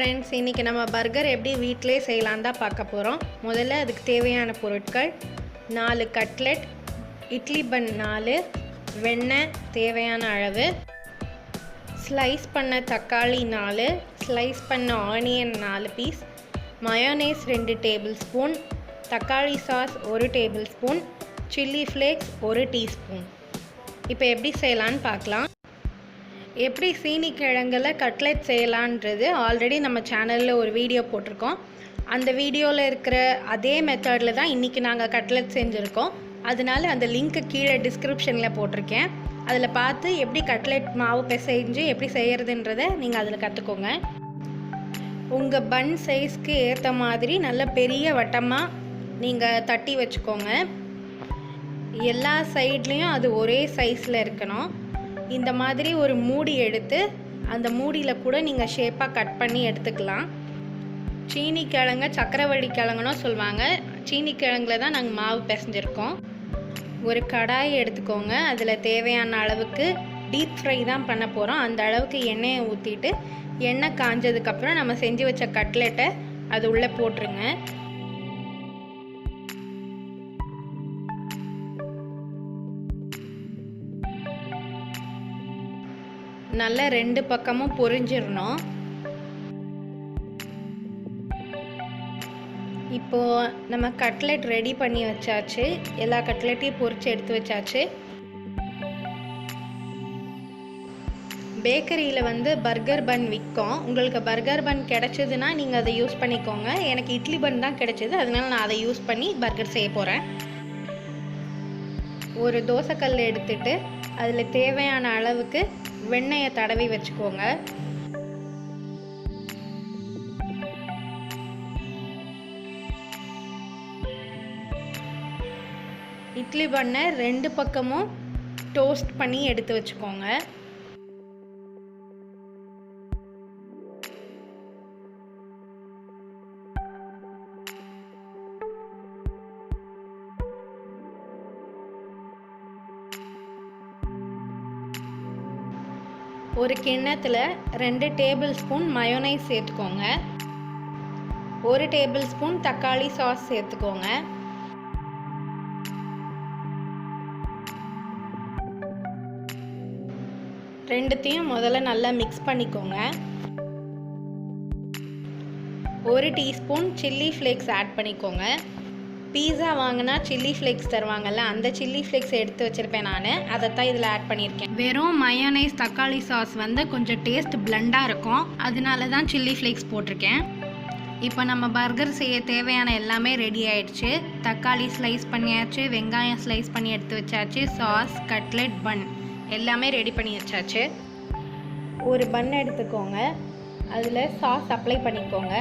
Friends, இன்றைக்கி நம்ம burger எப்படி வீட்டிலே செய்யலான்னு தான் பார்க்க போகிறோம். முதல்ல அதுக்கு தேவையான பொருட்கள் 4 கட்லெட், இட்லி பன் 4, வெண்ணெய் தேவையான அளவு, ஸ்லைஸ் பண்ண தக்காளி 4, ஸ்லைஸ் பண்ண onion 4 piece, mayonnaise 2 tablespoon, தக்காளி sauce 1 tablespoon, chilli flakes 1 teaspoon. இப்போ எப்படி செய்யலான்னு பார்க்கலாம். எப்படி சீனிக்கிழங்கில் கட்லெட் செய்யலான்றது ஆல்ரெடி நம்ம சேனலில் ஒரு வீடியோ போட்டிருக்கோம். அந்த வீடியோவில் இருக்கிற அதே மெத்தடில் தான் இன்றைக்கி நாங்கள் கட்லெட் செஞ்சுருக்கோம். அதனால அந்த லிங்க்கு கீழே டிஸ்கிரிப்ஷனில் போட்டிருக்கேன். அதில் பார்த்து எப்படி கட்லெட் மாவு பிசைஞ்சு எப்படி செய்கிறதுன்றதை நீங்கள் அதில் கற்றுக்கோங்க. உங்கள் பன் சைஸ்க்கு ஏற்ற மாதிரி நல்ல பெரிய வட்டமாக நீங்கள் தட்டி வச்சுக்கோங்க. எல்லா சைட்லேயும் அது ஒரே சைஸில் இருக்கணும். இந்த மாதிரி ஒரு மூடி எடுத்து அந்த மூடியில் கூட நீங்கள் ஷேப்பாக கட் பண்ணி எடுத்துக்கலாம். சீனிக்கிழங்க சக்கரவள்ளி கிழங்குன்னு சொல்லுவாங்க. சீனிக்கிழங்குல தான் நாங்கள் மாவு பிசைஞ்சிருக்கோம். ஒரு கடாய் எடுத்துக்கோங்க. அதில் தேவையான அளவுக்கு டீப் ஃப்ரை தான் பண்ண போகிறோம். அந்த அளவுக்கு எண்ணெயை ஊற்றிட்டு எண்ணெய் காஞ்சதுக்கப்புறம் நம்ம செஞ்சு வச்ச கட்லெட்டை அது உள்ளே போட்டுருங்க. நல்லா 2 பக்கமும் பொரிஞ்சிடணும். இப்போது நம்ம கட்லெட் ரெடி பண்ணி வச்சாச்சு. எல்லா கட்லெட்டையும் பொரித்து எடுத்து வச்சாச்சு. பேக்கரியில் பர்கர் பன் விற்கும். உங்களுக்கு பர்கர் பன் கிடச்சிதுன்னா நீங்கள் அதை யூஸ் பண்ணிக்கோங்க. எனக்கு இட்லி பன் தான் கிடச்சிது, அதனால நான் அதை யூஸ் பண்ணி பர்கர் செய்ய போகிறேன். ஒரு தோசைக்கல் எடுத்துட்டு அதில் தேவையான அளவுக்கு வெண்ணெயை தடவி வச்சுக்கோங்க. இட்லி பண்ணை 2 பக்கமும் டோஸ்ட் பண்ணி எடுத்து வச்சுக்கோங்க. ஒரு கிண்ணத்தில் 2 டேபிள் ஸ்பூன் மயோனைஸ் சேர்த்துக்கோங்க. 1 டேபிள் ஸ்பூன் தக்காளி சாஸ் சேர்த்துக்கோங்க. ரெண்டுத்தையும் முதல்ல நல்லா மிக்ஸ் பண்ணிக்கோங்க. 1 டீஸ்பூன் சில்லி ஃப்ளேக்ஸ் ஆட் பண்ணிக்கோங்க. பீஸா வாங்கினா சில்லி ஃப்ளேக்ஸ் தருவாங்கள்ல, அந்த சில்லி ஃப்ளேக்ஸ் எடுத்து வச்சுருப்பேன் நான். அதைத்தான் இதில் ஆட் பண்ணியிருக்கேன். வெறும் மயோனைஸ் தக்காளி சாஸ் கொஞ்சம் டேஸ்ட் பிளண்டாக இருக்கும், அதனால தான் சில்லி ஃப்ளேக்ஸ் போட்டிருக்கேன். இப்போ நம்ம பர்கர் செய்ய தேவையான எல்லாமே ரெடி ஆயிடுச்சு. தக்காளி ஸ்லைஸ் பண்ணியாச்சு, வெங்காயம் ஸ்லைஸ் பண்ணி எடுத்து வச்சாச்சு, சாஸ், கட்லெட், பன் எல்லாமே ரெடி பண்ணி வச்சாச்சு. ஒரு பன் எடுத்துக்கோங்க. அதில் சாஸ் அப்ளை பண்ணிக்கோங்க.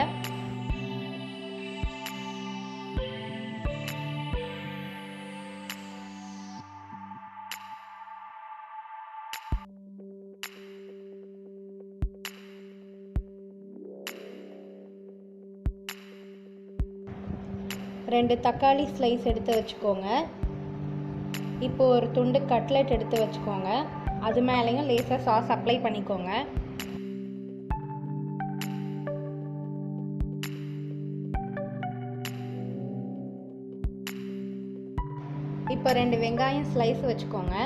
ரெண்டு தக்காளி ஸ்லைஸ் எடுத்து வச்சுக்கோங்க. இப்போ ஒரு துண்டு கட்லெட் எடுத்து வச்சுக்கோங்க. அது மேலேயும் லேசாக சாஸ் அப்ளை பண்ணிக்கோங்க. இப்போ 2 வெங்காயம் ஸ்லைஸ் வச்சுக்கோங்க.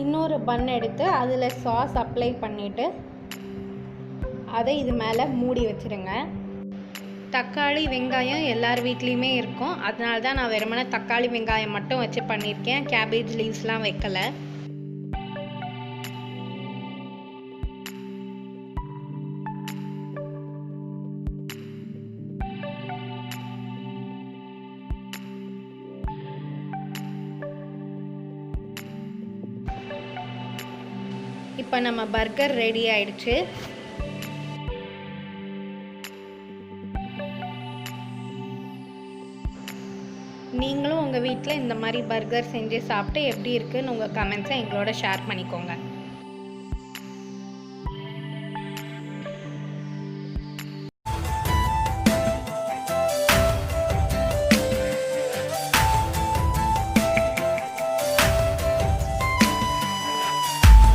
இன்னொரு பன் எடுத்து அதில் சாஸ் அப்ளை பண்ணிவிட்டு அதை இது மேலே மூடி வச்சுருங்க. தக்காளி வெங்காயம் எல்லார் வீட்லேயுமே இருக்கும், அதனால தான் நான் வெறுமனே தக்காளி வெங்காயம் மட்டும் வச்சு பண்ணியிருக்கேன். கேபேஜ் லீவ்ஸ்லாம் வைக்கலை. இப்போ நம்ம பர்கர் ரெடி ஆயிடுச்சு. நீங்களும் உங்கள் வீட்டில் இந்த மாதிரி பர்கர் செஞ்சு சாப்பிட்டு எப்படி இருக்குன்னு உங்கள் கமெண்ட்ஸை எங்களோட ஷேர் பண்ணிக்கோங்க.